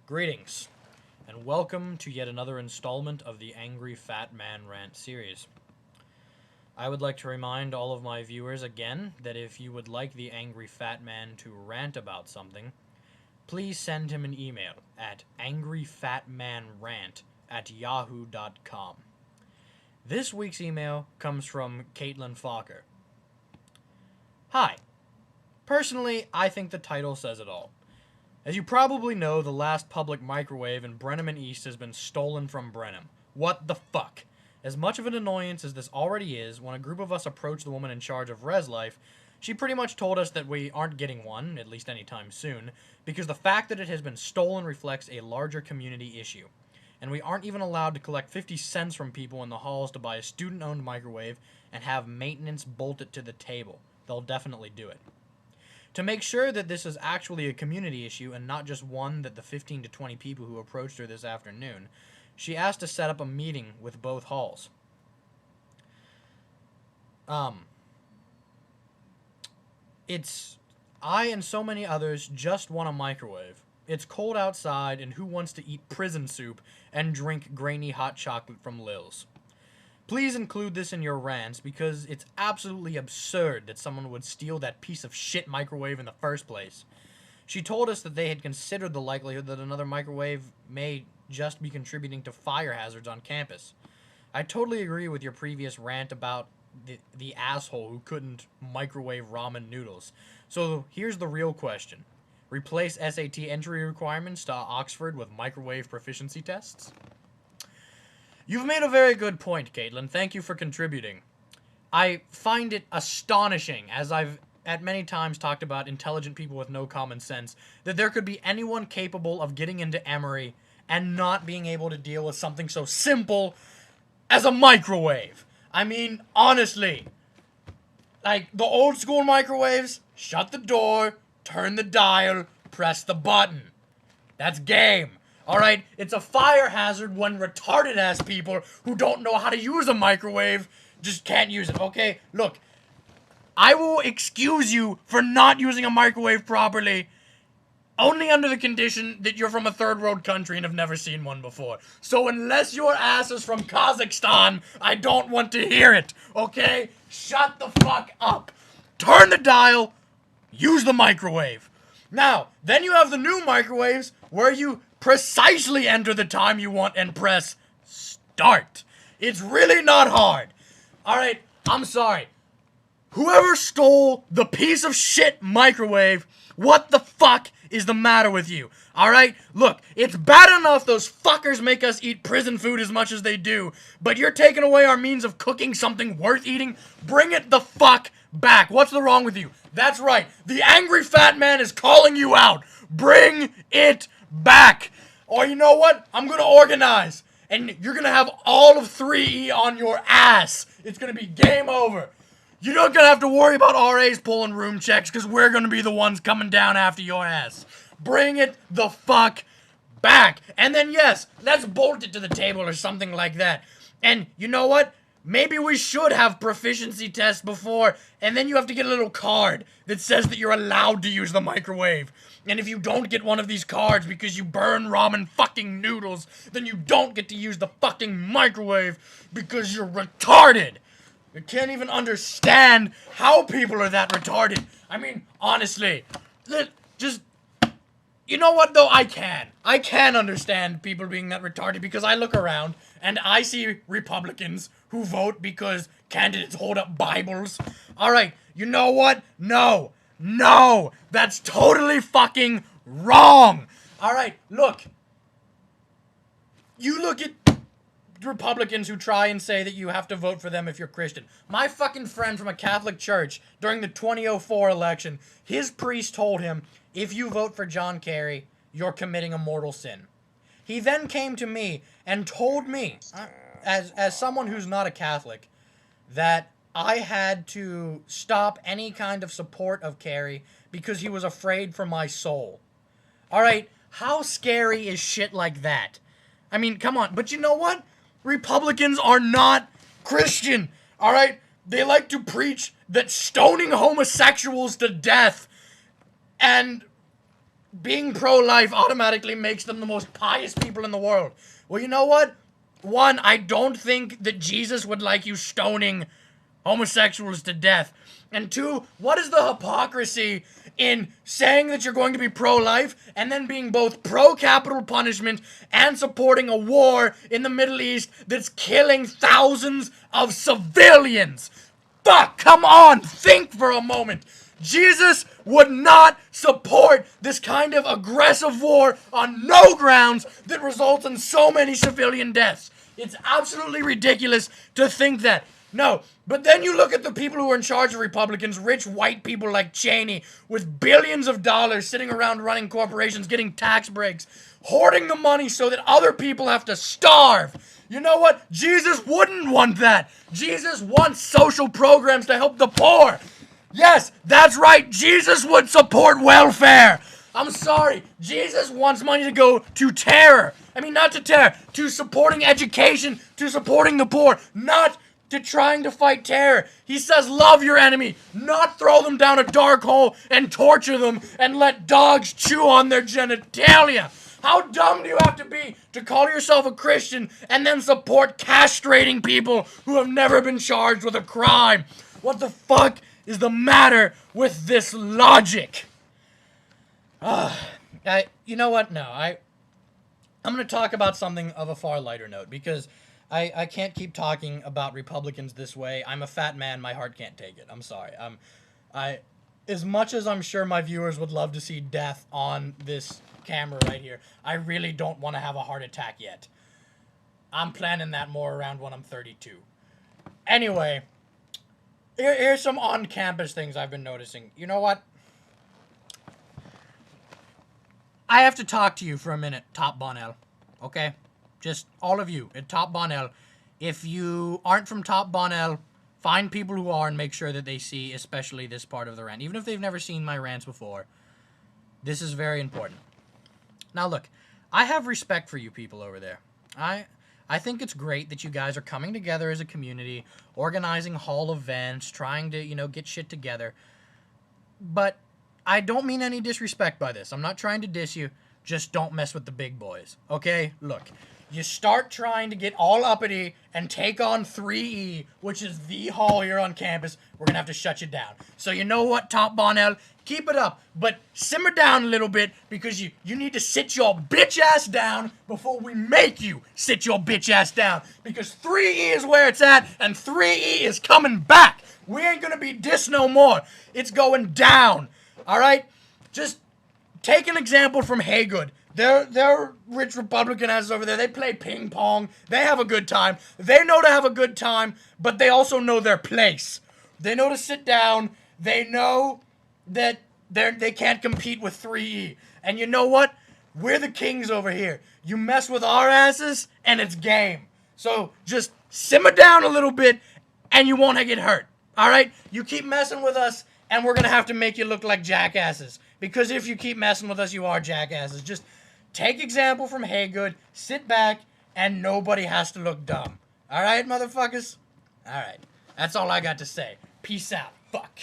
Greetings, and welcome to yet another installment of the Angry Fat Man Rant series. I would like to remind all of my viewers again that if you would like the Angry Fat Man to rant about something, please send him an email at angryfatmanrant@yahoo.com. This week's email comes from Caitlin Fokker. Hi. Personally, I think the title says it all. As you probably know, the last public microwave in Brenham and East has been stolen from Brenham. What the fuck? As much of an annoyance as this already is, when a group of us approached the woman in charge of Res Life, she pretty much told us that we aren't getting one, at least anytime soon, because the fact that it has been stolen reflects a larger community issue. And we aren't even allowed to collect 50 cents from people in the halls to buy a student-owned microwave and have maintenance bolt it to the table. They'll definitely do it. To make sure that this is actually a community issue and not just one that the 15 to 20 people who approached her this afternoon, she asked to set up a meeting with both halls. I and so many others just want a microwave. It's cold outside, and who wants to eat prison soup and drink grainy hot chocolate from Lil's? Please include this in your rants, because it's absolutely absurd that someone would steal that piece of shit microwave in the first place. She told us that they had considered the likelihood that another microwave may just be contributing to fire hazards on campus. I totally agree with your previous rant about the asshole who couldn't microwave ramen noodles. So here's the real question. Replace SAT entry requirements to Oxford with microwave proficiency tests? You've made a very good point, Caitlin. Thank you for contributing. I find it astonishing, as I've at many times talked about intelligent people with no common sense, that there could be anyone capable of getting into Emory and not being able to deal with something so simple as a microwave. I mean, honestly, like the old school microwaves, shut the door, turn the dial, press the button. That's game. Alright, it's a fire hazard when retarded-ass people who don't know how to use a microwave just can't use it, okay? Look, I will excuse you for not using a microwave properly only under the condition that you're from a third-world country and have never seen one before. So unless your ass is from Kazakhstan, I don't want to hear it, okay? Shut the fuck up. Turn the dial, use the microwave. Now, then you have the new microwaves where you precisely enter the time you want and press start. It's really not hard. Alright, I'm sorry. Whoever stole the piece of shit microwave, what the fuck is the matter with you? Alright, look, it's bad enough those fuckers make us eat prison food as much as they do, but you're taking away our means of cooking something worth eating? Bring it the fuck back. What's the wrong with you? That's right, the angry fat man is calling you out. Bring it back. Or you know what? I'm gonna organize. And you're gonna have all of 3E on your ass. It's gonna be game over. You're not gonna have to worry about RAs pulling room checks, because we're gonna be the ones coming down after your ass. Bring it the fuck back. And then yes, let's bolt it to the table or something like that. And you know what? Maybe we should have proficiency tests before, and then you have to get a little card that says that you're allowed to use the microwave. And if you don't get one of these cards because you burn ramen fucking noodles, then you don't get to use the fucking microwave because you're retarded. I can't even understand how people are that retarded. I mean, honestly, just... You know what, though? I can understand people being that retarded because I look around and I see Republicans who vote because candidates hold up Bibles. Alright, you know what? No, that's totally fucking wrong. Alright, look. You look at Republicans who try and say that you have to vote for them if you're Christian. My fucking friend from a Catholic church during the 2004 election, his priest told him, if you vote for John Kerry, you're committing a mortal sin. He then came to me and told me, as someone who's not a Catholic, that I had to stop any kind of support of Kerry because he was afraid for my soul. Alright, how scary is shit like that? I mean, come on, but you know what? Republicans are not Christian, alright? They like to preach that stoning homosexuals to death and being pro-life automatically makes them the most pious people in the world. Well, you know what? One, I don't think that Jesus would like you stoning homosexuals to death. And two, what is the hypocrisy in saying that you're going to be pro-life and then being both pro-capital punishment and supporting a war in the Middle East that's killing thousands of civilians? Fuck, come on, think for a moment. Jesus would not support this kind of aggressive war on no grounds that results in so many civilian deaths. It's absolutely ridiculous to think that. No, but then you look at the people who are in charge of Republicans, rich white people like Cheney, with billions of dollars sitting around running corporations, getting tax breaks, hoarding the money so that other people have to starve. You know what? Jesus wouldn't want that. Jesus wants social programs to help the poor. Yes, that's right. Jesus would support welfare. I'm sorry. Jesus wants money to go to terror. I mean, not to terror, to supporting education, to supporting the poor, not to trying to fight terror. He says love your enemy, not throw them down a dark hole and torture them and let dogs chew on their genitalia. How dumb do you have to be to call yourself a Christian and then support castrating people who have never been charged with a crime? What the fuck is the matter with this logic? You know what? No, I'm going to talk about something of a far lighter note because I can't keep talking about Republicans this way. I'm a fat man. My heart can't take it. I'm sorry. As much as I'm sure my viewers would love to see death on this camera right here, I really don't want to have a heart attack yet. I'm planning that more around when I'm 32. Anyway, here's some on-campus things I've been noticing. You know what? I have to talk to you for a minute, Top Bonell. Okay? Just all of you at Top Bonell. If you aren't from Top Bonell, find people who are and make sure that they see especially this part of the rant. Even if they've never seen my rants before, this is very important. Now look, I have respect for you people over there. I think it's great that you guys are coming together as a community, organizing hall events, trying to, get shit together. But I don't mean any disrespect by this. I'm not trying to diss you. Just don't mess with the big boys. Okay? Look, you start trying to get all uppity and take on 3E, which is the hall here on campus, we're going to have to shut you down. So you know what, Top Bonell? Keep it up, but simmer down a little bit because you need to sit your bitch ass down before we make you sit your bitch ass down. Because 3E is where it's at, and 3E is coming back. We ain't going to be dissed no more. It's going down. All right? Just take an example from Haygood. They're rich Republican asses over there. They play ping pong. They have a good time. They know to have a good time, but they also know their place. They know to sit down. They know that they can't compete with 3E. And you know what? We're the kings over here. You mess with our asses, and it's game. So just simmer down a little bit, and you won't get hurt. All right? You keep messing with us, and we're going to have to make you look like jackasses. Because if you keep messing with us, you are jackasses. Just take example from Haygood, sit back, and nobody has to look dumb. All right, motherfuckers? All right. That's all I got to say. Peace out. Fuck.